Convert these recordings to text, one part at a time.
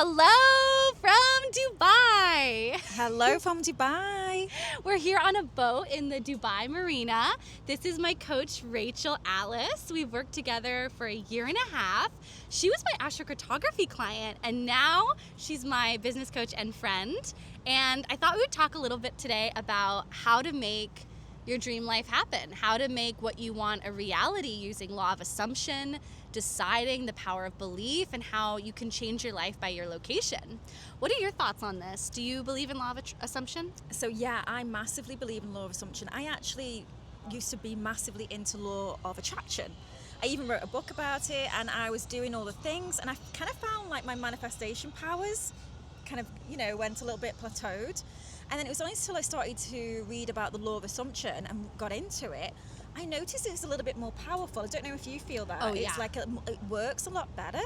Hello from Dubai. Hello from Dubai. We're here on a boat in the Dubai Marina. This is my coach, Rachel Alice. We've worked together for a year and a half. She was my astrocartography client, and now she's my business coach and friend. And I thought we would talk a little bit today about how to make your dream life happen, how to make what you want a reality using law of assumption, deciding the power of belief, and how you can change your life by your location. What are your thoughts on this? Do you believe in law of assumption? So yeah, I massively believe in law of assumption. I actually used to be massively into law of attraction. I even wrote a book about it, and I was doing all the things, and I kind of found like my manifestation powers kind of, went a little bit plateaued. And then it was only until I started to read about the law of assumption and got into it, I noticed it was a little bit more powerful. I don't know if you feel that. Oh, yeah. It's like it works a lot better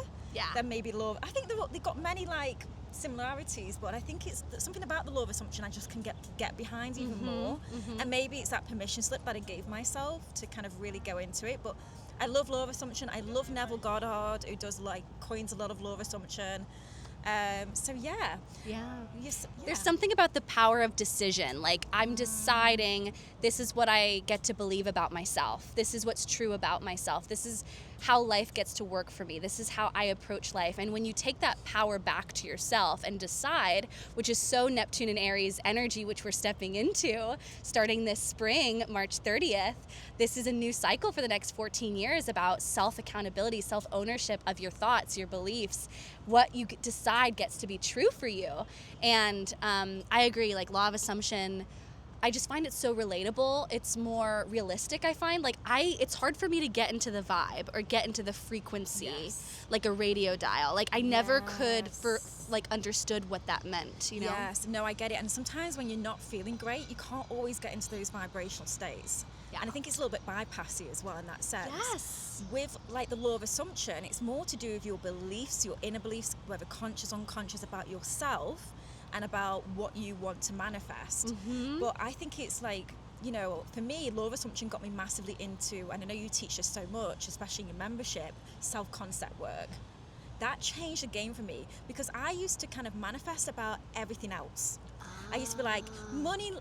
than maybe law of, I think they've got many like similarities, but I think it's something about the law of assumption I just can get behind even more. And maybe it's that permission slip that I gave myself to kind of really go into it. But I love law of assumption. I love Neville Goddard, who does coins a lot of law of assumption. There's something about the power of decision. Like, I'm deciding this is what I get to believe about myself. This is what's true about myself. This is how life gets to work for me. This is how I approach life. And when you take that power back to yourself and decide, which is so Neptune and Aries energy, which we're stepping into starting this spring, March 30th, this is a new cycle for the next 14 years about self-accountability, self-ownership of your thoughts, your beliefs. What you decide gets to be true for you. And I agree, like law of assumption, I just find it so relatable. It's more realistic, I find. It's hard for me to get into the vibe or get into the frequency, like a radio dial. Like, I never could understood what that meant, you know? Yes, no, I get it. And sometimes when you're not feeling great, you can't always get into those vibrational states. Yeah. And I think it's a little bit bypassy as well in that sense. Yes. With like the law of assumption, it's more to do with your beliefs, your inner beliefs, whether conscious, unconscious, about yourself and about what you want to manifest. But I think it's like, for me, law of assumption got me massively into, and I know you teach this so much, especially in your membership, self-concept work. That changed the game for me because I used to kind of manifest about everything else. I used to be like, money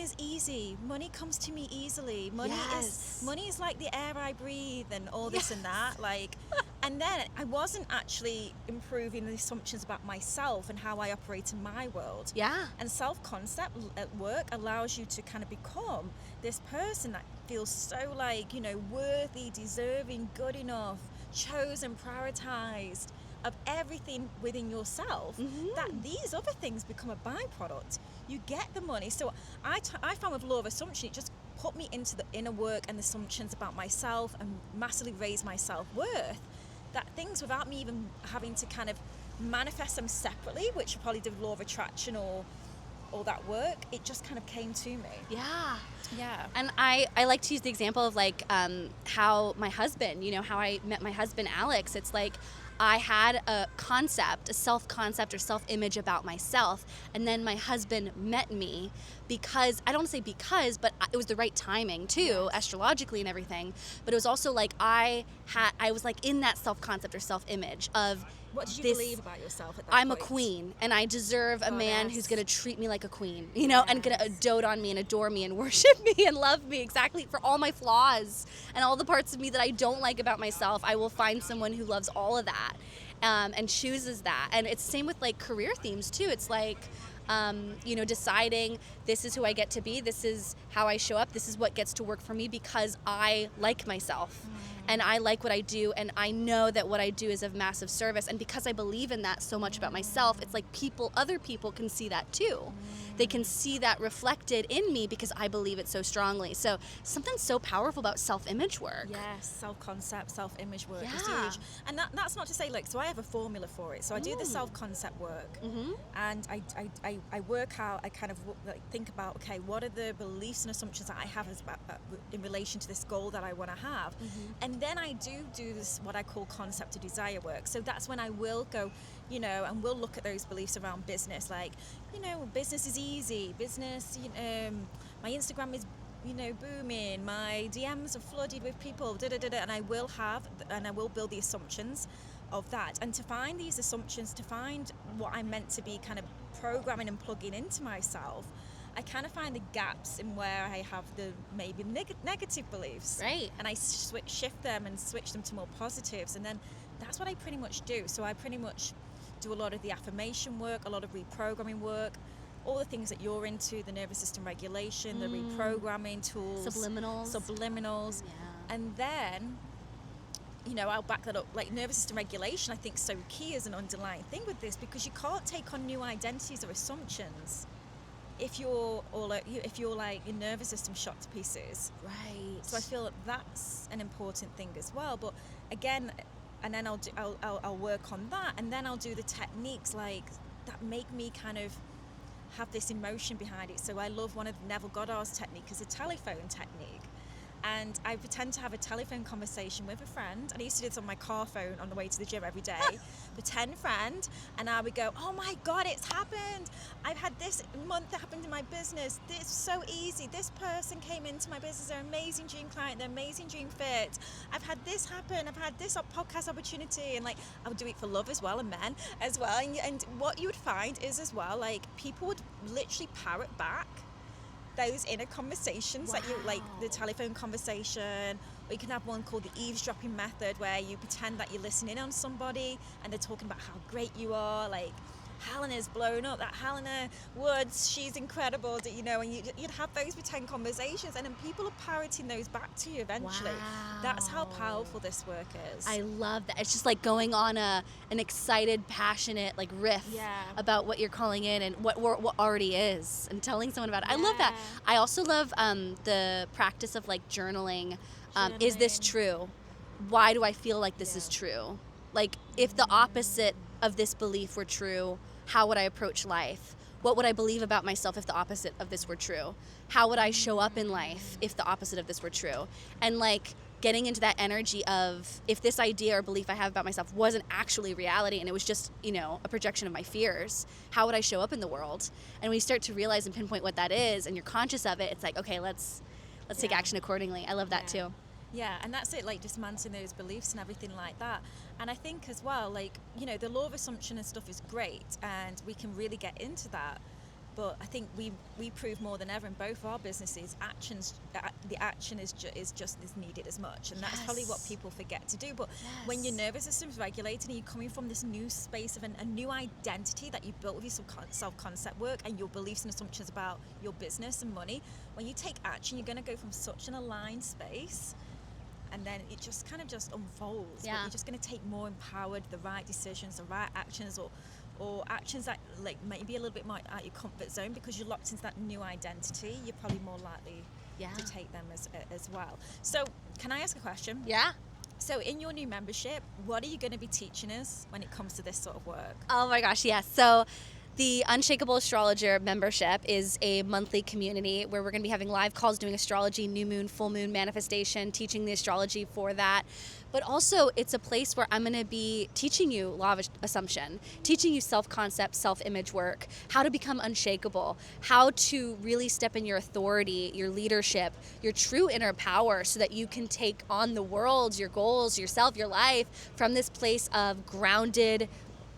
is easy. Money comes to me easily. Money is like the air I breathe and all this and that. And then I wasn't actually improving the assumptions about myself and how I operate in my world. Yeah. And self-concept at work allows you to kind of become this person that feels so worthy, deserving, good enough, chosen, prioritized of everything within yourself, that these other things become a byproduct. You get the money. So I found with law of assumption, it just put me into the inner work and the assumptions about myself and massively raised my self-worth. That things without me even having to kind of manifest them separately, which I probably did law of attraction or all that work, it just kind of came to me. Yeah. Yeah. And I like to use the example of how my husband, how I met my husband, Alex. It's like I had a concept, a self-concept or self-image about myself, and then my husband met me because, I don't want to say because, but it was the right timing too, astrologically and everything. But it was also like I was like in that self-concept or self-image of, what did you believe about yourself at that I'm point? a queen, and I deserve a man who's going to treat me like a queen, and going to dote on me and adore me and worship me and love me exactly for all my flaws and all the parts of me that I don't like about myself. I will find someone who loves all of that and chooses that. And it's the same with career themes too. It's like, deciding this is who I get to be, this is how I show up, this is what gets to work for me because I like myself. And I like what I do, and I know that what I do is of massive service. And because I believe in that so much about myself, it's like other people can see that too. They can see that reflected in me because I believe it so strongly. So something so powerful about self-image work. Yes, self-concept, self-image work is huge. And that's not to say, so I have a formula for it. So I do the self-concept work, and I work out, I kind of think about, okay, what are the beliefs and assumptions that I have in relation to this goal that I want to have? And then I do this, what I call concept to desire work. So that's when I will go, and we'll look at those beliefs around business, business is easy, business, my Instagram is, booming, my DMs are flooded with people, and I will build the assumptions of that, and to find these assumptions, to find what I'm meant to be kind of programming and plugging into myself, I kind of find the gaps in where I have the maybe negative beliefs, right? And I shift them and switch them to more positives, and then that's what I pretty much do. So I pretty much do a lot of the affirmation work, a lot of reprogramming work, all the things that you're into, the nervous system regulation, the reprogramming tools, subliminals, and then, you know, I'll back that up. Like nervous system regulation, I think so key as an underlying thing with this, because you can't take on new identities or assumptions if you're like your nervous system shot to pieces. Right. So I feel that that's an important thing as well. But again, and then I'll work on that, and then I'll do the techniques like that make me kind of have this emotion behind it. So I love one of Neville Goddard's technique is a telephone technique. And I pretend to have a telephone conversation with a friend. And I used to do this on my car phone on the way to the gym every day. Pretend friend. And I would go, oh my God, it's happened. I've had this month that happened in my business. This is so easy. This person came into my business. They're an amazing dream client. They're an amazing dream fit. I've had this happen. I've had this podcast opportunity. And like, I would do it for love as well, and men as well. And what you would find is as well, like people would literally parrot back those inner conversations that you like, the telephone conversation, or you can have one called the eavesdropping method, where you pretend that you're listening on somebody and they're talking about how great you are, like Helena's blown up, that Helena Woods, she's incredible, you know, and you'd have those pretend conversations, and then people are parroting those back to you eventually. That's how powerful this work is. I love that. It's just like going on an excited, passionate like riff about what you're calling in and what already is, and telling someone about it. I love that. I also love the practice of like journaling. Is this true? Why do I feel like this is true? Like, if the opposite of this belief were true, how would I approach life? What would I believe about myself if the opposite of this were true? How would I show up in life if the opposite of this were true? And like getting into that energy of, if this idea or belief I have about myself wasn't actually reality and it was just, you know, a projection of my fears, how would I show up in the world? And when you start to realize and pinpoint what that is, and you're conscious of it, it's like, okay, let's take action accordingly. I love that too. Yeah, and that's it, like dismantling those beliefs and everything like that. And I think as well, like, you know, the law of assumption and stuff is great, and we can really get into that. But I think we prove more than ever in both our businesses, the action is just as needed as much. And that's probably what people forget to do. But when your nervous system is regulated and you're coming from this new space of a new identity that you built with your self-concept work and your beliefs and assumptions about your business and money, when you take action, you're going to go from such an aligned space. And then it just kind of just unfolds. But you're just going to take more empowered, the right decisions, the right actions, or actions that like maybe a little bit more out of your comfort zone, because you're locked into that new identity. You're probably more likely to take them as well. So can I ask a question? Yeah. So in your new membership, what are you going to be teaching us when it comes to this sort of work? Oh my gosh, yes. So the Unshakable Astrologer membership is a monthly community where we're going to be having live calls, doing astrology, new moon, full moon manifestation, teaching the astrology for that. But also it's a place where I'm going to be teaching you law of assumption, teaching you self-concept, self-image work, how to become unshakable, how to really step in your authority, your leadership, your true inner power, so that you can take on the world, your goals, yourself, your life from this place of grounded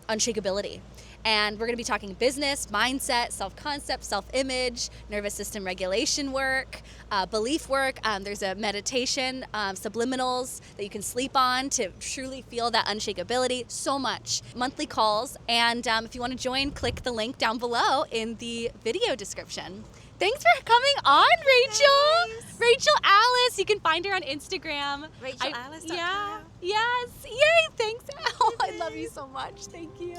unshakability. And we're going to be talking business, mindset, self-concept, self-image, nervous system regulation work, belief work. There's a meditation, subliminals that you can sleep on to truly feel that unshakability. So much. Monthly calls. And if you want to join, click the link down below in the video description. Thanks for coming on, Rachel. Nice. Rachel Alice. You can find her on Instagram. RachelAlice.com. Yeah. Yes. Yay. Thanks. Oh, I love you so much. Thank you.